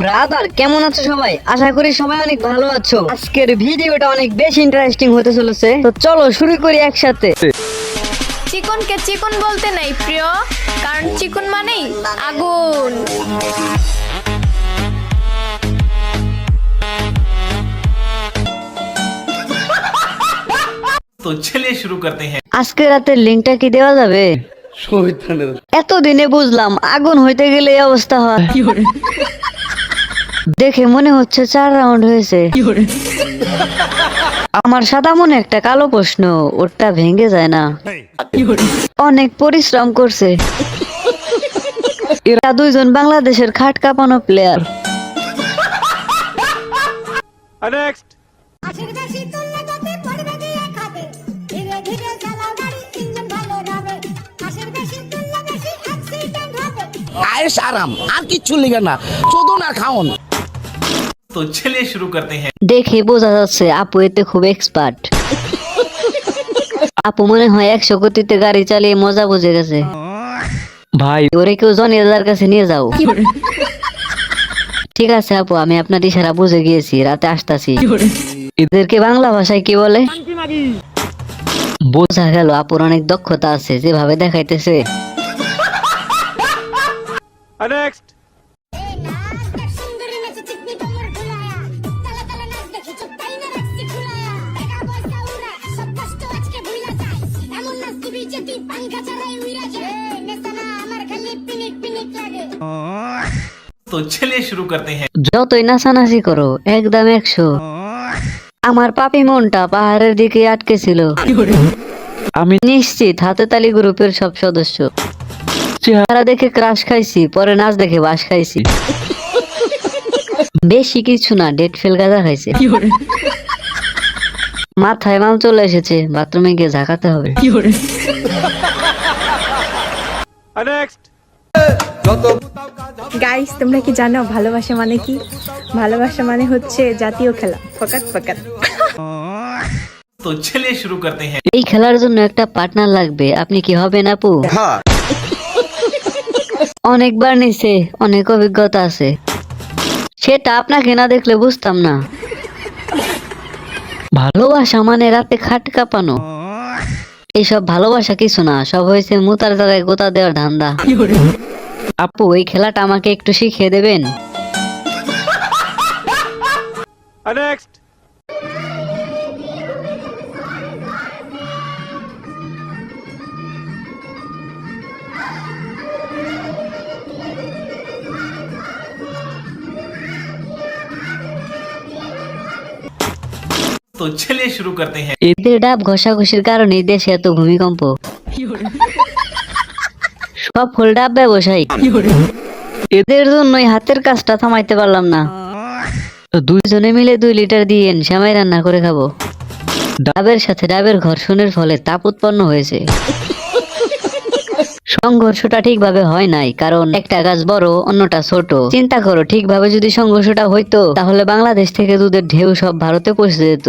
Brother কেমন আছো সবাই? আশা করি সবাই অনেক ভালো আছো। আজকের ভিডিওটা অনেক বেশি ইন্টারেস্টিং হতে চলেছে, তো চলো শুরু করি একসাথে। চিকনকে চিকন বলতে নাই প্রিয়, কারণ চিকন মানেই আগুন। तो चलिए शुरू करते हैं। আজকে রাতের লিংকটা কি দেওয়া যাবে? এতদিনে বুঝলাম আগুন হইতে গেলে এই অবস্থা হয়। দেখে মনে হচ্ছে 4 রাউন্ড হয়েছে। আমার সাদা মনে একটা কালো প্রশ্ন, ওটা ভেঙে যায় না। অনেক পরিশ্রম করছে। এরা দুইজন বাংলাদেশের খাট কাঁপানো প্লেয়ার। আয়েশ আরাম আর কিচ্ছু লিখে না, চোদন আর খাওন। तो चलिए शुरू करते हैं। দেখে বোঝা যাচ্ছে আপু এতে খুব এক্সপার্ট। আপু মনে হয় 100 গতিতে গাড়ি চালিয়ে মজা বুঝে গেছে। ভাই ওরে কেউ জনিদার কাছে নিয়ে যাও। ঠিক আছে আপু, আমি আপনার ইশারা বুঝে গিয়েছি, রাতে আসতাছি। এদেরকে বাংলা ভাষায় কি বলে? বোঝা গেল আপুর অনেক দক্ষতা আছে, যেভাবে দেখাইতেছে। तो चलिए शुरू करते हैं। যতই নাচানাচি করো একদম 100। আমার পাপি মনটা পাহাড়ের দিকে আটকে ছিল। আমি নিশ্চিত হাতে তালি গ্রুপের সব সদস্য। চেহারা দেখে ক্রাশ খাইছি, পরে নাচ দেখে বাস খাইছি। বেশি কিছু না, ডেট ফেল গাঁজা খাইছে। মাথায় মাল চলে এসেছে, বাথরুমে গিয়ে ঝাঁকাতে হবে। গাইস, তোমরা কি জানো ভালোবাসা মানে কি? ভালোবাসা মানে হচ্ছে জাতীয় খেলা ফকাত ফকাত। तो चलिए शुरू करते हैं। এই খেলার জন্য একটা পার্টনার লাগবে, আপনি কি হবেন আপু? অনেকবার নিছে, অনেক অভিজ্ঞতা আছে। সেটা আপনাকে না দেখলে বুঝতাম না। ভালোবাসা মানে রাতে খাট কাঁপানো। এইসব ভালোবাসা কিছু না, সব হয়েছে মুতার জায়গায় গোতা দেওয়ার ধান্দা। আপু এই খেলাটা আমাকে একটু শিখিয়ে দেবেন? तो चलिए शुरू करते हैं। এদের ডাব ঘষাঘষির কারণে দেশে এত ভূমিকম্প। সব ফুল ডাব ব্যবসায়ী। এদের জন্যই হাতের কাজটা থামাইতে পারলাম না। দুইজনে মিলে 2 লিটার দিয়ে শ্যামাই রান্না করে খাবো। ডাবের সাথে ডাবের ঘর্ষণের ফলে তাপ উৎপন্ন হয়েছে। সংঘর্ষটা ঠিকভাবে হয় নাই, কারণ একটা গাছ বড় অন্যটা ছোট। চিন্তা করো, ঠিকভাবে যদি সংঘর্ষটা হইতো তাহলে বাংলাদেশ থেকে দুধের ঢেউ সব ভারতে পৌঁছে যেত।